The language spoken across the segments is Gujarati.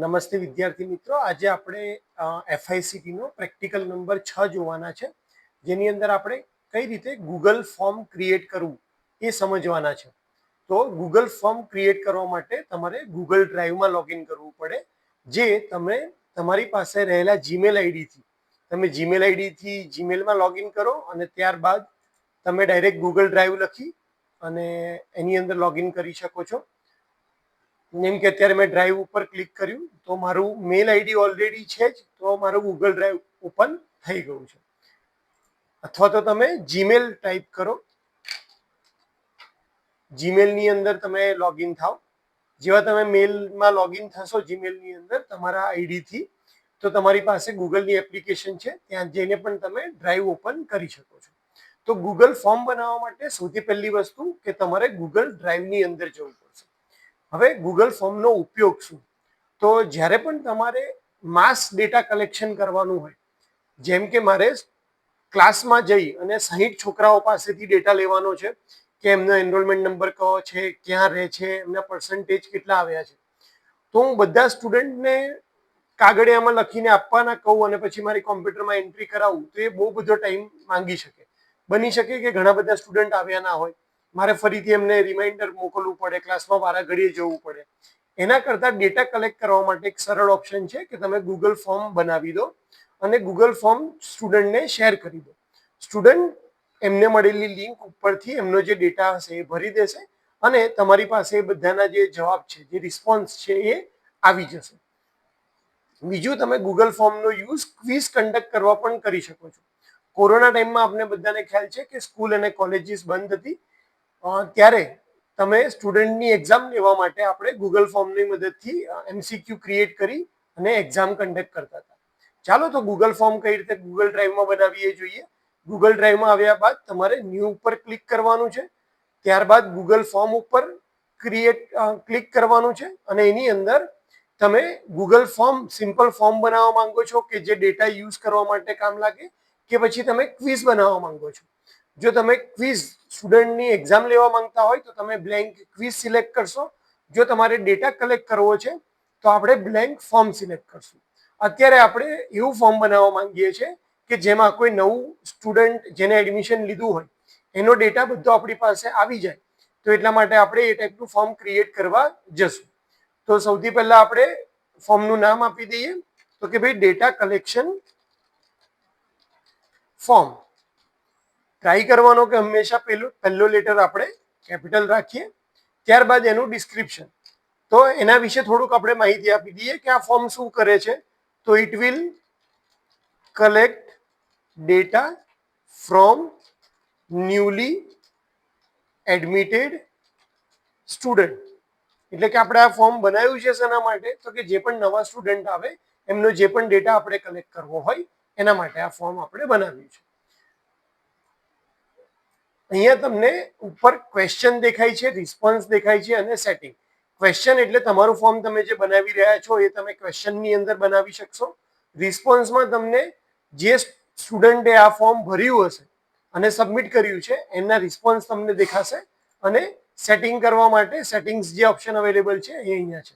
નમસ્તે વિદ્યાર્થી મિત્રો, આજે આપણે FICT નો પ્રેક્ટિકલ નંબર 6 જોવાના છે, જેની અંદર આપણે કઈ રીતે ગૂગલ ફોર્મ ક્રિએટ કરવું એ સમજવાના છે. તો ગૂગલ ફોર્મ ક્રિએટ કરવા માટે તમારે ગૂગલ ડ્રાઈવમાં લોગિન કરવું પડે, જે તમે તમારી પાસે રહેલા જીમેલ આઈડીથી તમે જીમેલ આઈડીથી જીમેલમાં લોગિન કરો અને ત્યારબાદ તમે ડાયરેક્ટ ગૂગલ ડ્રાઈવ લખી અને એની અંદર લોગિન કરી શકો છો. જેમ કે અત્યારે મેં ડ્રાઈવ ઉપર ક્લિક કર્યું તો મારું મેલ આઈડી ઓલરેડી છે જ, તો મારું ગૂગલ ડ્રાઈવ ઓપન થઈ ગયું છે. અથવા તો તમે જીમેલ ટાઈપ કરો, જીમેલની અંદર તમે લોગિન થાવ. જેવા તમે મેલમાં લોગિન થશો જીમેલની અંદર તમારા આઈડીથી, તો તમારી પાસે ગૂગલની એપ્લિકેશન છે, ત્યાં જઈને પણ તમે ડ્રાઈવ ઓપન કરી શકો છો. તો ગૂગલ ફોર્મ બનાવવા માટે સૌથી પહેલી વસ્તુ કે તમારે ગૂગલ ડ્રાઈવની અંદર જવું પડશે. હવે ગૂગલ ફોર્મનો ઉપયોગ શું? તો જ્યારે પણ તમારે માસ ડેટા કલેક્શન કરવાનું હોય, જેમ કે મારે ક્લાસમાં જઈ અને 60 છોકરાઓ પાસેથી ડેટા લેવાનો છે કે એમનો એનરોલમેન્ટ નંબર કયો છે, ક્યાં રહે છે, એમના પર્સન્ટેજ કેટલા આવ્યા છે, તો હું બધા સ્ટુડન્ટને કાગળિયામાં લખીને આપવાના કહું અને પછી મારી કોમ્પ્યુટરમાં એન્ટ્રી કરાવું તો એ બહુ બધો ટાઈમ માંગી શકે. બની શકે કે ઘણા બધા સ્ટુડન્ટ આવ્યા ના હોય, મારે ફરીથી એમને રિમાઇન્ડર મોકલવું પડે, ક્લાસમાં વારા ઘડીએ જવું પડે. એના કરતાં ડેટા કલેક્ટ કરવા માટે એક સરળ ઓપ્શન છે કે તમે ગૂગલ ફોર્મ બનાવી દો અને ગૂગલ ફોર્મ સ્ટુડન્ટને શેર કરી દો. સ્ટુડન્ટ એમને મળેલી લિંક ઉપરથી એમનો જે ડેટા હશે એ ભરી દેશે અને તમારી પાસે બધાના જે જવાબ છે, જે રિસ્પોન્સ છે એ આવી જશે. બીજું, તમે ગૂગલ ફોર્મનો યુઝ ક્વિઝ કન્ડક્ટ કરવા પણ કરી શકો છો. કોરોના ટાઈમમાં આપણે બધાને ખ્યાલ છે કે સ્કૂલ અને કોલેજીસ બંધ હતી, ત્યારે તમે સ્ટુડન્ટની એક્ઝામ લેવા માટે આપણે ગૂગલ ફોર્મની મદદથી MCQ ક્રિએટ કરી અને એક્ઝામ કન્ડક્ટ કરતા હતા. ચાલો, તો ગૂગલ ફોર્મ કઈ રીતે ગૂગલ ડ્રાઈવમાં બનાવીએ જોઈએ. ગૂગલ ડ્રાઈવમાં આવ્યા બાદ તમારે ન્યૂ ઉપર ક્લિક કરવાનું છે, ત્યારબાદ ગૂગલ ફોર્મ ઉપર ક્લિક કરવાનું છે અને એની અંદર તમે ગૂગલ ફોર્મ સિમ્પલ ફોર્મ બનાવવા માંગો છો કે જે ડેટા યુઝ કરવા માટે કામ લાગે, કે પછી તમે ક્વિઝ બનાવવા માંગો છો. જો તમે ક્વિઝ સ્ટુડન્ટની એક્ઝામ લેવા માંગતા હોય તો તમે બ્લેન્ક ક્વિઝ સિલેક્ટ કરશો. જો તમારે ડેટા કલેક્ટ કરવો છે તો આપણે બ્લેન્ક ફોર્મ સિલેક્ટ કરશું. અત્યારે આપણે એવું ફોર્મ બનાવવા માંગીએ છીએ કે જેમાં કોઈ નવું સ્ટુડન્ટ જેને એડમિશન લીધું હોય એનો ડેટા બધો આપણી પાસે આવી જાય. તો એટલા માટે આપણે એ ટાઈપનું ફોર્મ ક્રિએટ કરવા જશું. તો સૌથી પહેલા આપણે ફોર્મનું નામ આપી દઈએ, તો કે ભાઈ ડેટા કલેક્શન ફોર્મ. ટ્રાય કરવાનો કે હંમેશા પહેલો લેટર આપણે કેપિટલ રાખીએ, ત્યારબાદ એનું ડિસ્ક્રિપ્શન. તો એના વિશે થોડુંક આપણે માહિતી આપી દઈએ કે આ ફોર્મ શું કરે છે. તો it will collect data from newly admitted student. એટલે કે આપણે આ ફોર્મ બનાવ્યું છે શેના માટે? તો કે જે પણ નવા સ્ટુડન્ટ આવે એમનો જે પણ ડેટા આપણે કલેક્ટ કરવો હોય એના માટે આ ફોર્મ આપણે બનાવ્યું છે. અહીંયા તમને ઉપર ક્વેશ્ચન દેખાય છે, રિસ્પોન્સ દેખાય છે અને સેટિંગ. ક્વેશ્ચન એટલે તમારું ફોર્મ તમે જે બનાવી રહ્યા છો એ તમે ક્વેશ્ચનની અંદર બનાવી શકશો. રિસ્પોન્સમાં તમને જે સ્ટુડન્ટે આ ફોર્મ ભર્યું હશે અને સબમિટ કર્યું છે એમના રિસ્પોન્સ તમને દેખાશે. અને સેટિંગ કરવા માટે સેટિંગ્સ જે ઓપ્શન અવેલેબલ છે એ અહીંયા છે.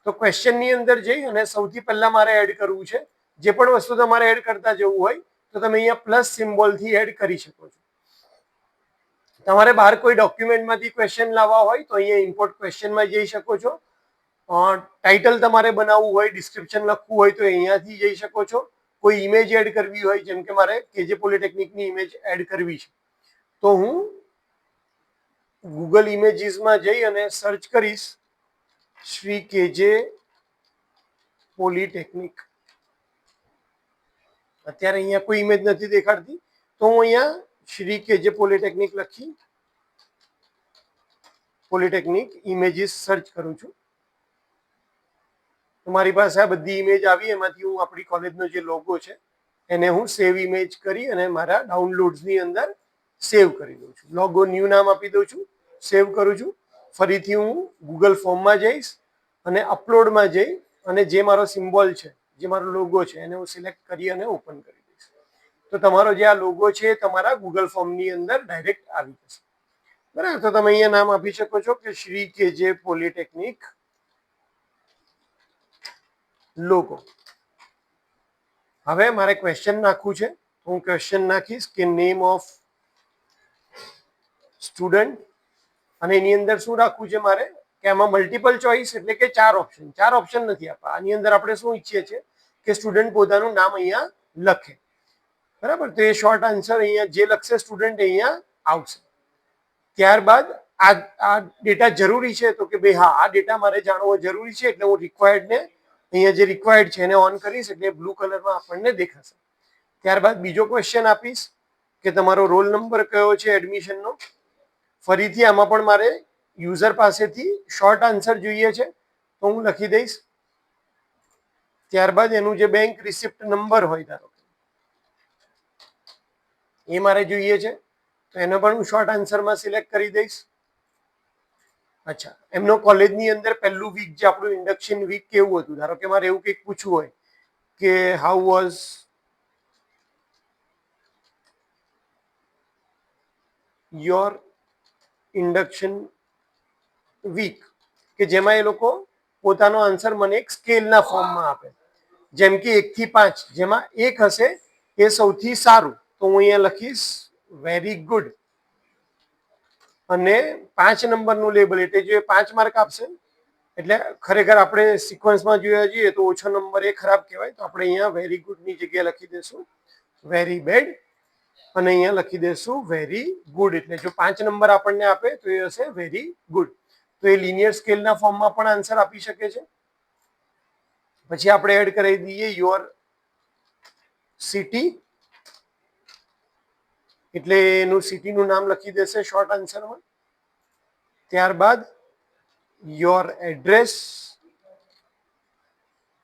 તો ક્વેશ્ચનની અંદર જઈ અને સૌથી પહેલા મારે એડ કરવું છે. જે પણ વસ્તુ તમારે એડ કરતા જવું હોય તો તમે અહીંયા પ્લસ સિમ્બોલથી એડ કરી શકો છો. તમારે બહાર કોઈ ડોક્યુમેન્ટમાંથી ક્વેશ્ચન લાવવા હોય તો અહીંયા ઇમ્પોર્ટ ક્વેશ્ચનમાં જઈ શકો છો. ટાઇટલ તમારે બનાવવું હોય, ડિસ્ક્રિપ્શન લખવું હોય તો અહીંયાથી જઈ શકો છો. કોઈ ઇમેજ એડ કરવી હોય, જેમ કે મારે કેજે પોલિટેકનિકની ઇમેજ એડ કરવી છે, તો હું ગૂગલ ઇમેજીસમાં જઈ અને સર્ચ કરીશ શ્રી કેજે પોલિટેકનિક. અત્યારે અહીંયા કોઈ ઇમેજ નથી દેખાડતી, તો હું અહીંયા શ્રી કેજે પોલિટેકનિક લખી પોલિટેકનિક ઇમેજીસ સર્ચ કરું છું. તો મારી પાસે આ બધી ઇમેજ આવી. એમાંથી હું આપણી કોલેજનો જે લોગો છે એને હું સેવ ઇમેજ કરી અને મારા ડાઉનલોડ્સની અંદર સેવ કરી દઉં છું. લોગો ન્યૂ નામ આપી દઉં છું, સેવ કરું છું. ફરીથી હું ગૂગલ ફોર્મમાં જઈશ અને અપલોડમાં જઈ અને જે મારો સિમ્બોલ છે, જે મારો લોગો છે એને હું સિલેક્ટ કરી અને ઓપન કરી દઈશ. તો તમારો જે આ લોગો છે એ તમારા ગૂગલ ફોર્મની અંદર ડાયરેક્ટ આવી જશે. બરાબર, તો તમે અહીંયા નામ આપી શકો છો કે શ્રી કેજે પોલિટેકનિક લોગો. હવે મારે ક્વેશ્ચન નાખવું છે, હું ક્વેશ્ચન નાખીશ કે નેમ ઓફ સ્ટુડન્ટ, અને એની અંદર શું રાખવું છે મારે કે આમાં મલ્ટિપલ ચોઇસ એટલે કે ચાર ઓપ્શન નથી આપવા. આની અંદર આપણે શું ઈચ્છીએ છીએ કે સ્ટુડન્ટ પોતાનું નામ અહીંયા લખે, બરાબર. તો એ શોર્ટ આન્સર અહીંયા જે લખશે સ્ટુડન્ટ અહીંયા આવશે. ત્યારબાદ આ ડેટા જરૂરી છે તો કે ભાઈ હા આ ડેટા મારે જાણવો જરૂરી છે, એટલે હું રિક્વાયર્ડ ને અહીંયા જે રિક્વાયર્ડ છે એને ઓન કરીશ એટલે બ્લુ કલરમાં આપણને દેખાશે. ત્યારબાદ બીજો ક્વેશ્ચન આપીશ કે તમારો રોલ નંબર કયો છે એડમિશનનો. ફરીથી આમાં પણ મારે યુઝર પાસેથી શોર્ટ આન્સર જોઈએ છે તો હું લખી દઈશ. ત્યારબાદ એનું જે બેંક રિસિપ્ટ નંબર હોય ધારો એ મારે જોઈએ છે તો એને પણ હું શોર્ટ આન્સરમાં સિલેક્ટ કરી દઈશ. અચ્છા, એમનો કોલેજની અંદર પહેલું વીક જે આપણું ઇન્ડક્શન વીક કેવું હતું, ધારો કે મારે એવું કંઈક પૂછવું હોય કે how was your induction week, કે જેમાં એ લોકો પોતાનો આન્સર મને એક સ્કેલના ફોર્મમાં આપે, જેમ કે 1 થી 5, જેમાં 1 હશે એ સૌથી સારું, તો હું અહીંયા લખીશ વેરી ગુડ. અને 5 નંબરનું લેબલ એટલે જે 5 માર્ક આપશે, એટલે ખરેખર આપણે સિક્વન્સમાં જોયા જઈએ તો ઓછો નંબર એ ખરાબ કહેવાય, તો આપણે અહીંયા વેરી ગુડની જગ્યાએ લખી દઈશું વેરી બેડ, અને અહીંયા લખી દઈશું વેરી ગુડ. એટલે જો 5 નંબર આપણને આપે તો એ હશે વેરી ગુડ. તો એ લિનિયર સ્કેલના ફોર્મમાં પણ આન્સર આપી શકે છે. પછી આપણે એડ કરી દઈએ યોર સિટી, એટલે એનું સિટીનું નામ લખી દેશે શોર્ટ આન્સરમાં. ત્યારબાદ યોર એડ્રેસ,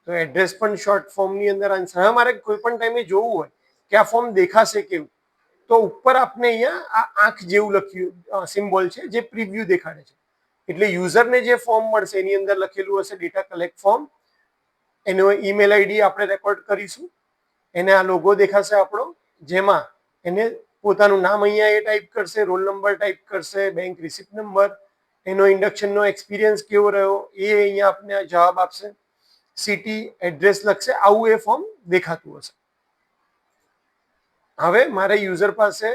તો એડ્રેસ પણ શોર્ટ ફોર્મની અંદર આન્સર. હવે મારે કોઈ પણ ટાઈમે જોવું હોય કે આ ફોર્મ દેખાશે કેવું, તો ઉપર આપને અહીંયા આ આંખ જેવું લખ્યું સિમ્બોલ છે જે પ્રિવ્યુ દેખાડે છે, એટલે યુઝરને જે ફોર્મ મળશે એની અંદર લખેલું હશે ડેટા કલેક્ટ ફોર્મ, એનો ઈમેલ આઈડી આપણે રેકોર્ડ કરીશું, એને આ લોગો દેખાશે આપણો, જેમાં એને પોતાનું નામ અહીંયા એ ટાઈપ કરશે, રોલ નંબર ટાઈપ કરશે, બેંક રિસિપ્ટ નંબર, એનો ઇન્ડક્શનનો એક્સપિરિયન્સ કેવો રહ્યો એ અહીંયા આપને જવાબ આપશે, સિટી એડ્રેસ લખશે, આવું એ ફોર્મ દેખાતું હશે. હવે મારે યુઝર પાસે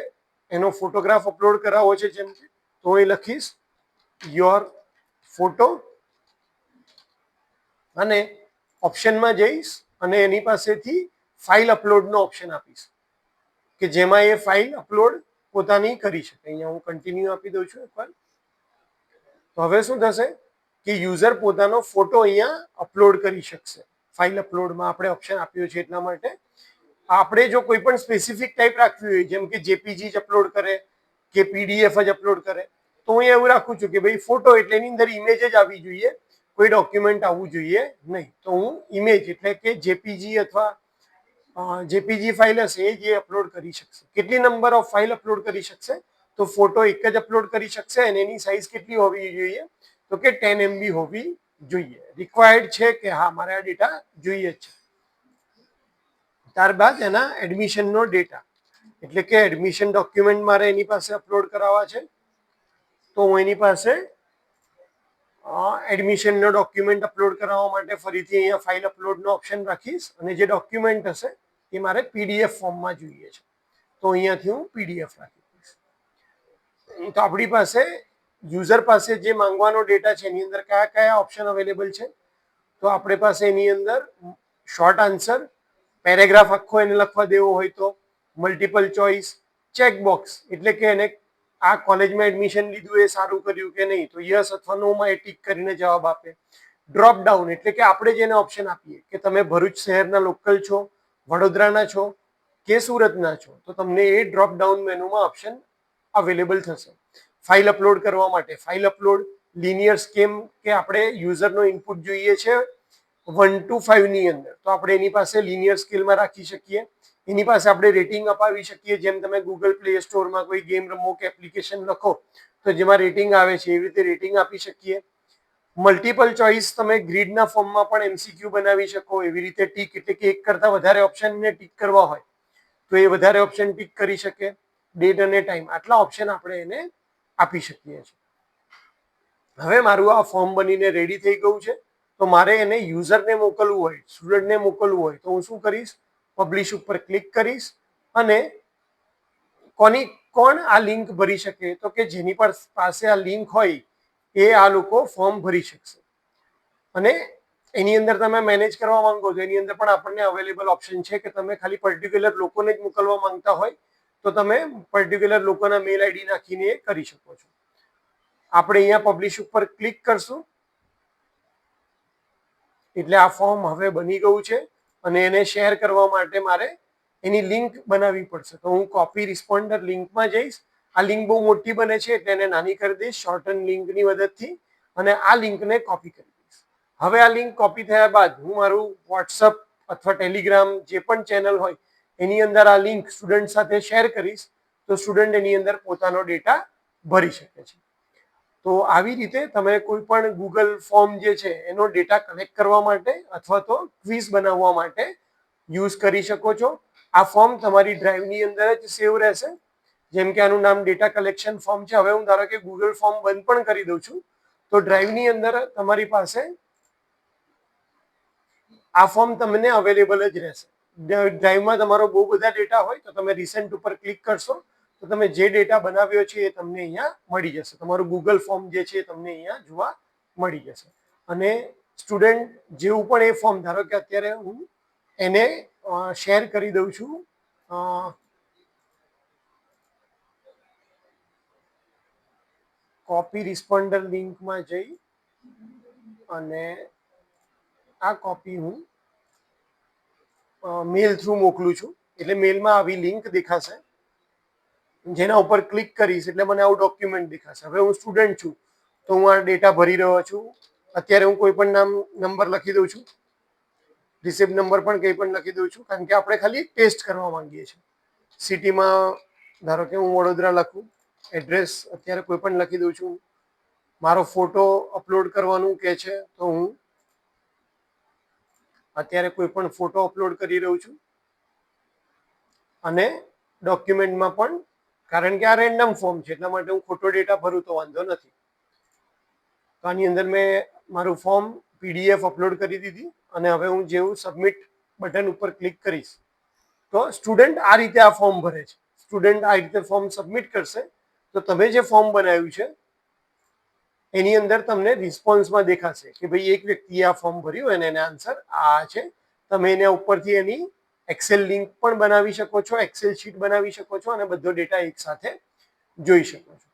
એનો ફોટોગ્રાફ અપલોડ કરાવવો છે, જેમ કે તો હું લખીશ યોર ફોટો, અને ઓપ્શનમાં જઈશ અને એની પાસેથી ફાઇલ અપલોડનો ઓપ્શન આપીશ કે જેમાં એ ફાઇલ અપલોડ પોતાની કરી શકે. અહીંયા હું કન્ટિન્યુ આપી દઉં છું એકવાર. તો હવે શું થશે કે યુઝર પોતાનો ફોટો અહીંયા અપલોડ કરી શકશે. ફાઇલ અપલોડમાં આપણે ઓપ્શન આપ્યો છે એટલા માટે. આપણે જો કોઈ પણ સ્પેસિફિક ટાઈપ રાખવી હોય, જેમ કે જેપીજી જ અપલોડ કરે કે પીડીએફ જ અપલોડ કરે, તો હું એવું રાખું છું કે ભાઈ ફોટો એટલે એની અંદર ઇમેજ જ આવી જોઈએ, કોઈ ડોક્યુમેન્ટ આવવું જોઈએ નહીં. તો હું ઇમેજ એટલે કે જેપીજી અથવા જેપીજી ફાઇલ હશે એ જે અપલોડ કરી શકશે. કેટલી નંબર ઓફ ફાઇલ અપલોડ કરી શકશે, તો ફોટો એક જ અપલોડ કરી શકશે, અને એની સાઇઝ કેટલી હોવી જોઈએ, તો કે 10 MB હોવી જોઈએ. રિક્વાયર્ડ છે કે હા મારે આ ડેટા જોઈએ જ છે. ત્યારબાદ એના એડમિશનનો ડેટા, એટલે કે એડમિશન ડોક્યુમેન્ટ મારે એની પાસે અપલોડ કરાવવા છે, તો હું એની પાસે એડમિશનનો ડોક્યુમેન્ટ અપલોડ કરાવવા માટે ફરીથી અહીંયા ફાઇલ અપલોડનો ઓપ્શન રાખીશ, અને જે ડોક્યુમેન્ટ હશે એ મારે પીડીએફ ફોર્મમાં જોઈએ છે, તો અહીંયાથી હું પીડીએફ રાખી દઈશ. તો આપણી પાસે યુઝર પાસે જે માંગવાનો ડેટા છે એની અંદર કયા કયા ઓપ્શન અવેલેબલ છે, તો આપણી પાસે એની અંદર શોર્ટ આન્સર, પેરેગ્રાફ આખો એને લખવા દેવો હોય તો, મલ્ટિપલ ચોઇસ, ચેકબોક્સ એટલે કે એને આ કોલેજમાં એડમિશન લીધું એ સારું કર્યું કે નહીં, તો યસ અથવા નોમાં એ ટીક કરીને જવાબ આપે. ડ્રોપ ડાઉન એટલે કે આપણે જેને ઓપ્શન આપીએ કે તમે ભરૂચ શહેરના લોકલ છો, વડોદરાના છો કે સુરતના છો, તો તમને એ ડ્રોપ ડાઉન મેનુમાં ઓપ્શન અવેલેબલ થશે. ફાઇલ અપલોડ કરવા માટે ફાઇલ અપલોડ, લિનિયર સ્કેમ કે આપણે યુઝરનો ઇનપુટ જોઈએ છે 1 to 5 ની અંદર, તો આપણે એની પાસે લિનિયર સ્કેલમાં રાખી શકીએ. એની પાસે આપણે રેટિંગ અપાવી શકીએ, જેમ તમે ગૂગલ પ્લે સ્ટોરમાં કોઈ ગેમ રમો કે એપ્લિકેશન લખો તો જેમાં રેટિંગ આવે છે એવી રીતે રેટિંગ આપી શકીએ. મલ્ટિપલ ચોઇસ તમે ગ્રીડના ફોર્મમાં પણ એમસીક્યુ બનાવી શકો, એવી રીતે ટીક એટલે કે એક કરતાં વધારે ઓપ્શનને ટીક કરવા હોય તો એ વધારે ઓપ્શન ટીક કરી શકે. ડેટ અને ટાઈમ, આટલા ઓપ્શન આપણે એને આપી શકીએ છીએ. હવે મારું આ ફોર્મ બનીને રેડી થઈ ગયું છે. તો મારે એને યુઝરને મોકલવું હોય, સ્ટુડન્ટને મોકલવું હોય તો હું શું કરીશ, પબ્લિશ ઉપર ક્લિક કરીશ અને કોણ આ લિંક ભરી શકે, તો કે જેની પાસે આ લિંક હોય એ આ લોકો ફોર્મ ભરી શકશે. અને એની અંદર તમે મેનેજ કરવા માંગો તો એની અંદર પણ આપણને અવેલેબલ ઓપ્શન છે કે તમે ખાલી પર્ટિક્યુલર લોકોને જ મોકલવા માંગતા હોય તો તમે પર્ટિક્યુલર લોકોના મેલ આઈડી નાખીને એ કરી શકો છો. આપણે અહીંયા પબ્લિશ ઉપર ક્લિક કરશું એટલે આ ફોર્મ હવે બની ગયું છે અને એને શેર કરવા માટે મારે એની લિંક બનાવવી પડશે. તો હું કોપી રિસ્પોન્ડર લિંકમાં જઈશ. આ લિંક બહુ મોટી બને છે એટલે એને નાની કરી દઈશ શોર્ટન લિંકની મદદથી અને આ લિંકને કોપી કરી દઈશ. હવે આ લિંક કોપી થયા બાદ હું મારું વોટ્સઅપ અથવા ટેલિગ્રામ જે પણ ચેનલ હોય એની અંદર આ લિંક સ્ટુડન્ટ સાથે શેર કરીશ તો સ્ટુડન્ટ એની અંદર પોતાનો ડેટા ભરી શકે છે. તો આવી રીતે તમે કોઈ પણ ગૂગલ ફોર્મ જે છે એનો ડેટા કલેક્ટ કરવા માટે અથવા તો ક્વિઝ બનાવવા માટે યુઝ કરી શકો છો. આ ફોર્મ તમારી ડ્રાઈવની અંદર જ સેવ રહેશે. જેમ કે આનું નામ ડેટા કલેક્શન ફોર્મ છે. હવે હું ધારો કે ગૂગલ ફોર્મ બંધ પણ કરી દઉં છું તો ડ્રાઈવની અંદર તમારી પાસે આ ફોર્મ તમને અવેલેબલ જ રહેશે. ડ્રાઈવમાં તમારો બહુ બધા ડેટા હોય તો તમે રિસેન્ટ ઉપર ક્લિક કરશો તો તમે જે ડેટા બનાવ્યો છે એ તમને અહીંયા મળી જશે. તમારું ગૂગલ ફોર્મ જે છે એ તમને અહીંયા જોવા મળી જશે. અને સ્ટુડન્ટ જેવું પણ એ ફોર્મ, ધારો કે અત્યારે હું એને શેર કરી દઉં છું કોપી રિસ્પોન્ડર લિંકમાં જઈ અને આ કોપી હું મેલ થ્રુ મોકલું છું એટલે મેલમાં આવી લિંક દેખાશે. જેના ઉપર ક્લિક કરીશ એટલે મને આવું ડોક્યુમેન્ટ દેખાશે. હવે હું સ્ટુડન્ટ છું તો હું આ ડેટા ભરી રહ્યો છું. અત્યારે હું કોઈ પણ નંબર લખી દઉં છું, રિસિપ્ટ નંબર પણ કંઈ પણ લખી દઉં છું કારણ કે આપણે ખાલી ટેસ્ટ કરવા માંગીએ છીએ. સિટીમાં ધારો કે હું વડોદરા લખું, એડ્રેસ અત્યારે કોઈ પણ લખી દઉં છું. મારો ફોટો અપલોડ કરવાનું કે છે તો હું અત્યારે કોઈ પણ ફોટો અપલોડ કરી રહ્યું છું અને ડોક્યુમેન્ટમાં પણ, કારણ કે આ રેન્ડમ ફોર્મ છે એટલા માટે હું ખોટો ડેટા ભરું તો વાંધો નથી. તો આની અંદર મેં મારું ફોર્મ પીડીએફ અપલોડ કરી દીધી અને હવે હું જેવું સબમિટ બટન ઉપર ક્લિક કરીશ તો સ્ટુડન્ટ આ રીતે આ ફોર્મ ભરે છે. સ્ટુડન્ટ આ રીતે ફોર્મ સબમિટ કરશે તો તમે જે ફોર્મ બનાવ્યું છે એની અંદર તમને રિસ્પોન્સમાં દેખાશે કે ભાઈ એક વ્યક્તિએ આ ફોર્મ ભર્યું અને એને આન્સર આ છે. તમે એના ઉપરથી એની એક્સેલ લિંક પણ બનાવી શકો છો, એક્સેલ શીટ બનાવી શકો છો અને બધો ડેટા એક સાથે જોઈ શકો છો.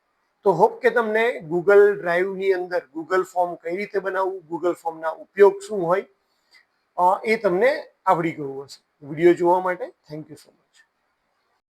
તો હોપ કે તમને ગૂગલ ડ્રાઈવની અંદર ગૂગલ ફોર્મ કઈ રીતે બનાવવું, ગૂગલ ફોર્મના ઉપયોગ શું હોય એ તમને આવડી ગયું હશે. વિડીયો જોવા માટે થેન્ક યુ સો મચ.